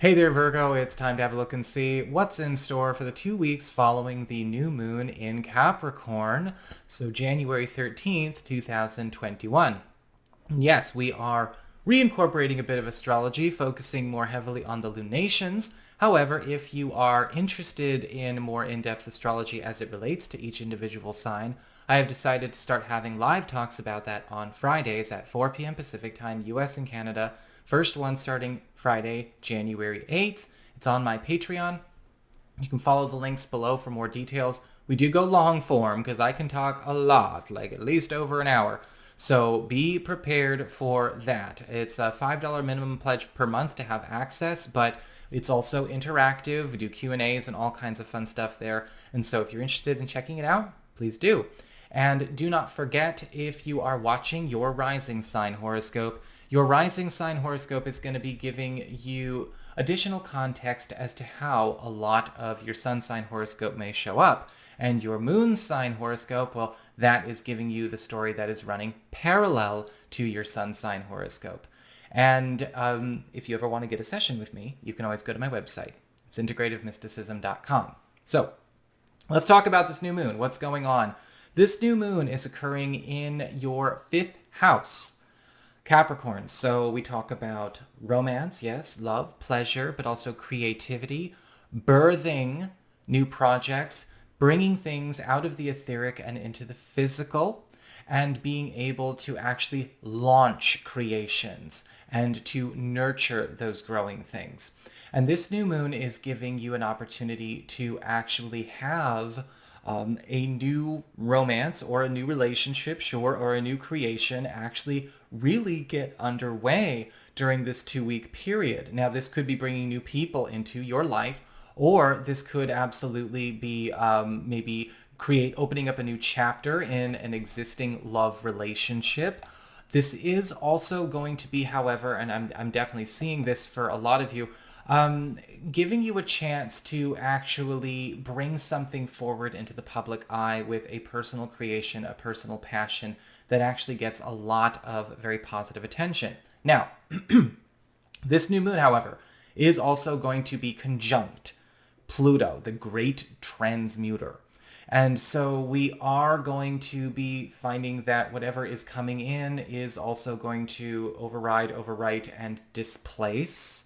Hey there, Virgo. It's time to have a look and see what's in store for the 2 weeks following the new moon in Capricorn. So, January 13th, 2021. Yes, we are reincorporating a bit of astrology, focusing more heavily on the lunations. However, if you are interested in more in-depth astrology as it relates to each individual sign, I have decided to start having live talks about that on Fridays at 4 p.m. Pacific Time, US and Canada. First one starting Friday, January 8th. It's on my Patreon. You can follow the links below for more details. We do go long form because I can talk a lot, like at least over an hour. So be prepared for that. It's a $5 minimum pledge per month to have access, but it's also interactive. We do Q&As and all kinds of fun stuff there. And so if you're interested in checking it out, please do. And do not forget, if you are watching your rising sign horoscope, your rising sign horoscope is going to be giving you additional context as to how a lot of your sun sign horoscope may show up. And your moon sign horoscope, well, that is giving you the story that is running parallel to your sun sign horoscope. And if you ever want to get a session with me, you can always go to my website. It's integrativemysticism.com. So let's talk about this new moon. What's going on? This new moon is occurring in your 5th house. Capricorn. So we talk about romance, yes, love, pleasure, but also creativity, birthing new projects, bringing things out of the etheric and into the physical, and being able to actually launch creations and to nurture those growing things. And this new moon is giving you an opportunity to actually have a new romance or a new relationship, sure, or a new creation actually really get underway during this 2-week period. Now, this could be bringing new people into your life, or this could absolutely be maybe opening up a new chapter in an existing love relationship. This is also going to be, however, and I'm definitely seeing this for a lot of you, giving you a chance to actually bring something forward into the public eye with a personal creation, a personal passion that actually gets a lot of very positive attention. Now, this new moon, however, is also going to be conjunct Pluto, the great transmuter. And so we are going to be finding that whatever is coming in is also going to override, overwrite, and displace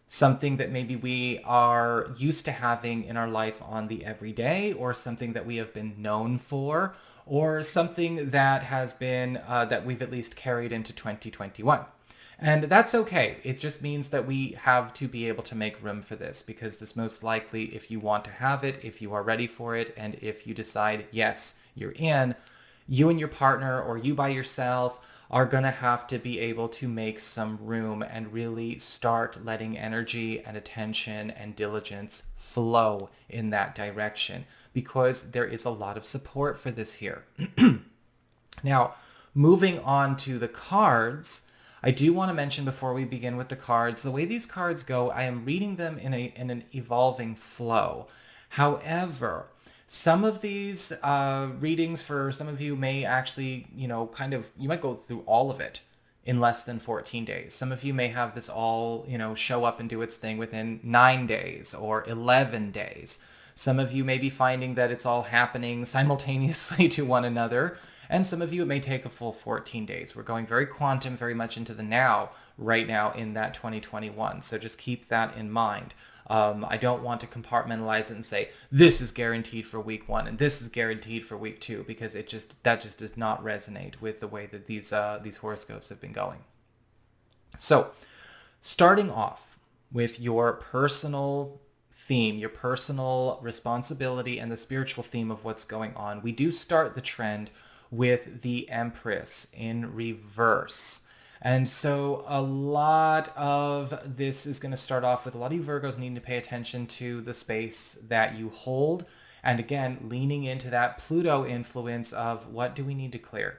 something that maybe we are used to having in our life on the everyday, or something that we have been known for, or something that has been, that we've at least carried into 2021. And that's okay. It just means that we have to be able to make room for this, because this most likely, if you want to have it, if you are ready for it, and if you decide, yes, you're in, you and your partner or you by yourself are going to have to be able to make some room and really start letting energy and attention and diligence flow in that direction, because there is a lot of support for this here. Now, moving on to the cards, I do want to mention before we begin with the cards, the way these cards go, I am reading them in an evolving flow. However, some of these readings for some of you may actually, you might go through all of it in less than 14 days. Some of you may have this all, show up and do its thing within 9 days or 11 days. Some of you may be finding that it's all happening simultaneously to one another. And some of you, it may take a full 14 days. We're going very quantum, very much into the now, right now in that 2021. So just keep that in mind. I don't want to compartmentalize it and say, this is guaranteed for week 1 and this is guaranteed for week 2, because that just does not resonate with the way that these horoscopes have been going. So starting off with your personal theme, your personal responsibility, and the spiritual theme of what's going on, we do start the trend with the Empress in reverse. And so a lot of this is going to start off with a lot of you Virgos needing to pay attention to the space that you hold. And again, leaning into that Pluto influence of what do we need to clear?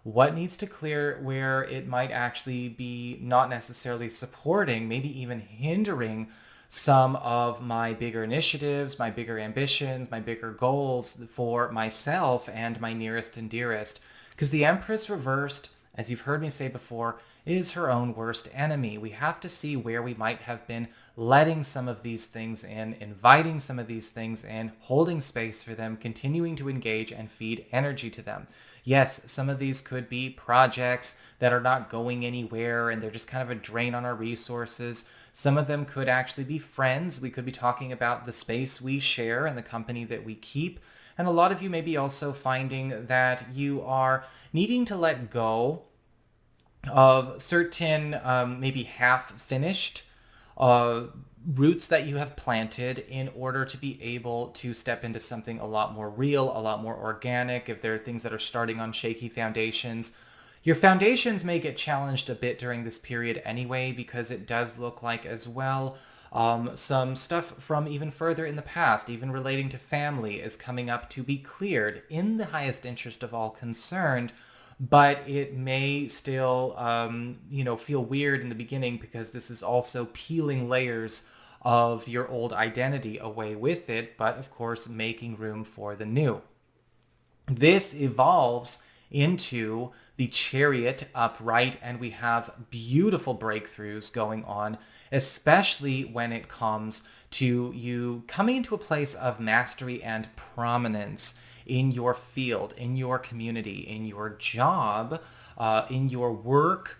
What needs to clear where it might actually be not necessarily supporting, maybe even hindering some of my bigger initiatives, my bigger ambitions, my bigger goals for myself and my nearest and dearest. Because the Empress reversed, as you've heard me say before, is her own worst enemy. We have to see where we might have been letting some of these things in, inviting some of these things in, holding space for them, continuing to engage and feed energy to them. Yes, some of these could be projects that are not going anywhere and they're just kind of a drain on our resources. Some of them could actually be friends. We could be talking about the space we share and the company that we keep. And a lot of you may be also finding that you are needing to let go of certain maybe half-finished roots that you have planted in order to be able to step into something a lot more real, a lot more organic. If there are things that are starting on shaky foundations, your foundations may get challenged a bit during this period anyway, because it does look like as well some stuff from even further in the past, even relating to family, is coming up to be cleared in the highest interest of all concerned. But it may still, feel weird in the beginning, because this is also peeling layers of your old identity away with it, but of course making room for the new. This evolves into the Chariot upright, and we have beautiful breakthroughs going on, especially when it comes to you coming into a place of mastery and prominence in your field, in your community, in your job, in your work,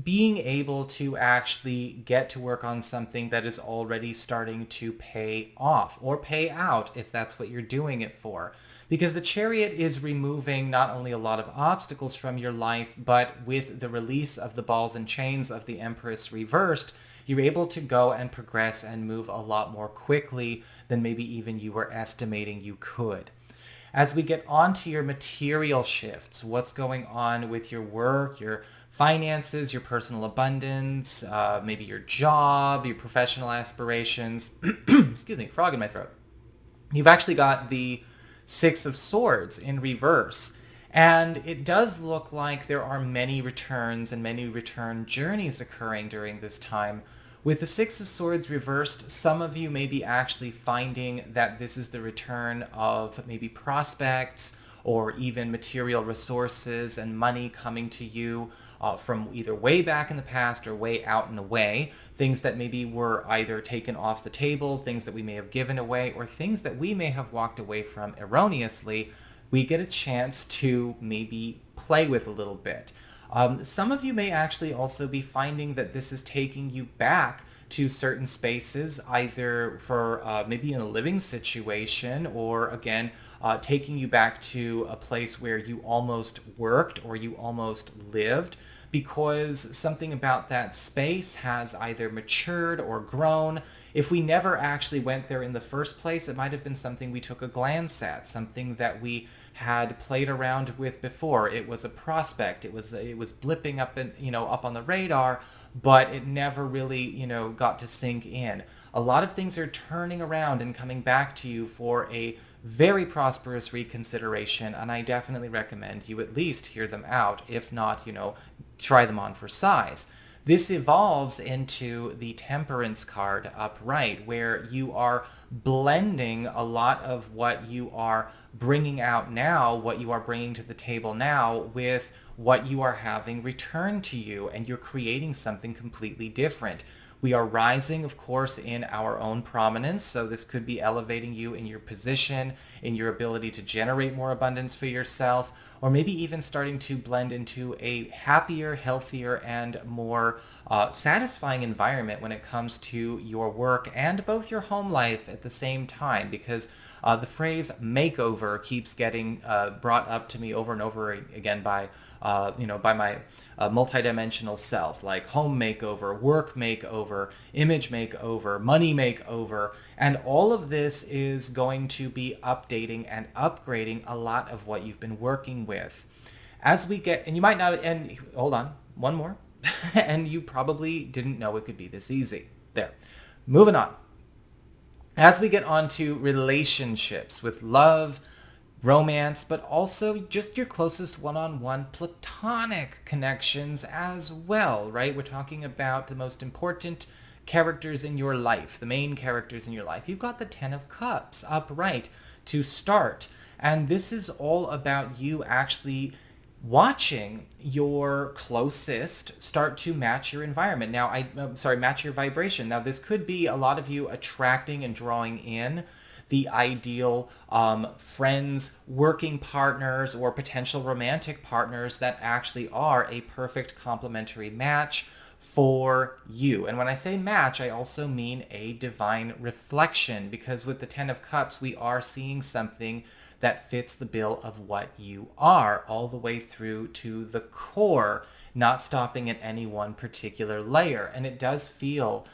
being able to actually get to work on something that is already starting to pay off or pay out, if that's what you're doing it for. Because the Chariot is removing not only a lot of obstacles from your life, but with the release of the balls and chains of the Empress reversed, you're able to go and progress and move a lot more quickly than maybe even you were estimating you could. As we get onto your material shifts, what's going on with your work, your finances, your personal abundance, maybe your job, your professional aspirations. Excuse me, frog in my throat. You've actually got the Six of Swords in reverse. And it does look like there are many returns and many return journeys occurring during this time. With the Six of Swords reversed, some of you may be actually finding that this is the return of maybe prospects or even material resources and money coming to you from either way back in the past or way out in the way. Things that maybe were either taken off the table, things that we may have given away, or things that we may have walked away from erroneously. We get a chance to maybe play with a little bit. Some of you may actually also be finding that this is taking you back to certain spaces, either for maybe in a living situation, or again, taking you back to a place where you almost worked or you almost lived, because something about that space has either matured or grown. If we never actually went there in the first place, it might have been something we took a glance at, something that we had played around with before. It was a prospect. It was blipping up up on the radar, but it never really got to sink in. A lot of things are turning around and coming back to you for a very prosperous reconsideration, and I definitely recommend you at least hear them out, if not, try them on for size. This evolves into the Temperance card upright, where you are blending a lot of what you are bringing out now, what you are bringing to the table now, with what you are having returned to you, and you're creating something completely different. We are rising, of course, in our own prominence, so this could be elevating you in your position, in your ability to generate more abundance for yourself, or maybe even starting to blend into a happier, healthier, and more satisfying environment when it comes to your work and both your home life at the same time, because the phrase makeover keeps getting brought up to me over and over again by my multidimensional self, like home makeover, work makeover, image makeover, money makeover, and all of this is going to be updating and upgrading a lot of what you've been working with. As we get, and you might not, and hold on, one more, and you probably didn't know it could be this easy. There. Moving on. As we get on to relationships with love, romance, but also just your closest one-on-one platonic connections as well, right? We're talking about the most important characters in your life, the main characters in your life. You've got the Ten of Cups upright to start, and this is all about you actually watching your closest start to match your environment. Now, match your vibration. Now, this could be a lot of you attracting and drawing in the ideal friends, working partners, or potential romantic partners that actually are a perfect complementary match for you. And when I say match, I also mean a divine reflection, because with the Ten of Cups, we are seeing something that fits the bill of what you are, all the way through to the core, not stopping at any one particular layer. And it does feel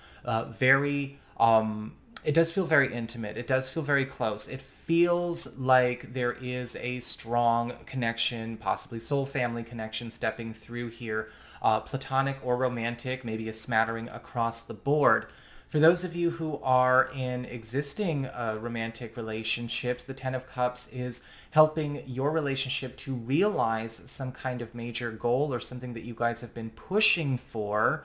it does feel very intimate. It does feel very close. It feels like there is a strong connection, possibly soul family connection stepping through here, platonic or romantic, maybe a smattering across the board. For those of you who are in existing romantic relationships, the Ten of Cups is helping your relationship to realize some kind of major goal or something that you guys have been pushing for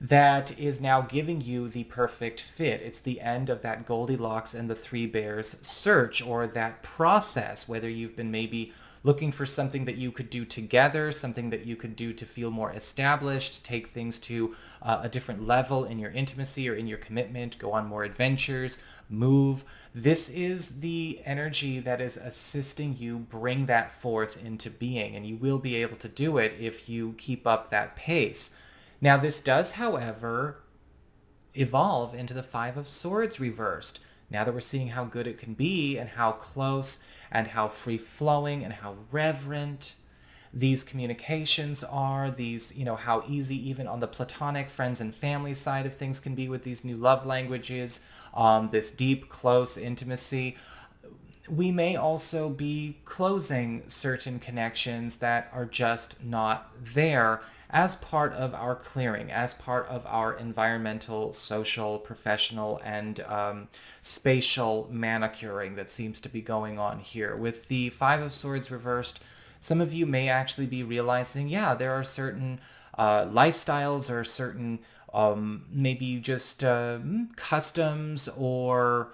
that is now giving you the perfect fit. It's the end of that Goldilocks and the Three Bears search, or that process, whether you've been maybe looking for something that you could do together, something that you could do to feel more established, take things to a different level in your intimacy or in your commitment, go on more adventures, move. This is the energy that is assisting you bring that forth into being, and you will be able to do it if you keep up that pace. Now, this does, however, evolve into the Five of Swords reversed. Now that we're seeing how good it can be and how close and how free-flowing and how reverent these communications are, how easy even on the platonic friends and family side of things can be with these new love languages, this deep, close intimacy. We may also be closing certain connections that are just not there as part of our clearing, as part of our environmental, social, professional, and spatial manicuring that seems to be going on here. With the Five of Swords reversed, some of you may actually be realizing, yeah, there are certain lifestyles or certain maybe just customs or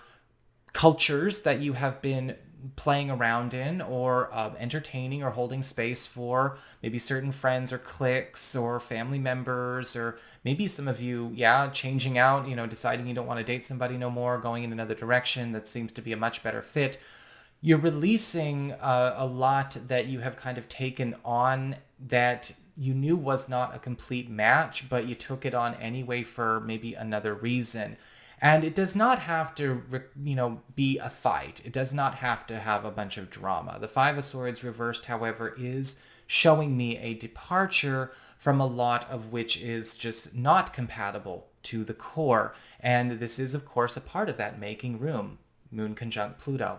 cultures that you have been playing around in or entertaining or holding space for, maybe certain friends or cliques or family members, or maybe some of you, changing out, deciding you don't want to date somebody no more, going in another direction that seems to be a much better fit. You're releasing a lot that you have kind of taken on that you knew was not a complete match, but you took it on anyway for maybe another reason. And it does not have to, be a fight. It does not have to have a bunch of drama. The Five of Swords reversed, however, is showing me a departure from a lot of which is just not compatible to the core. And this is, of course, a part of that making room, Moon conjunct Pluto.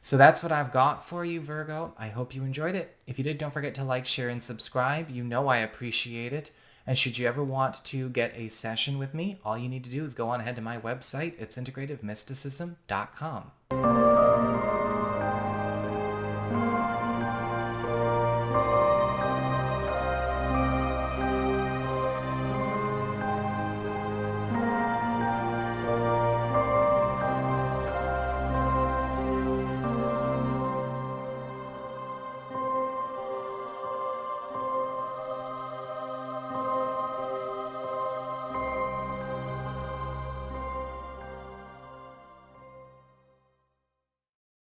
So that's what I've got for you, Virgo. I hope you enjoyed it. If you did, don't forget to like, share, and subscribe. You know I appreciate it. And should you ever want to get a session with me, all you need to do is go on ahead to my website. It's integrativemysticism.com.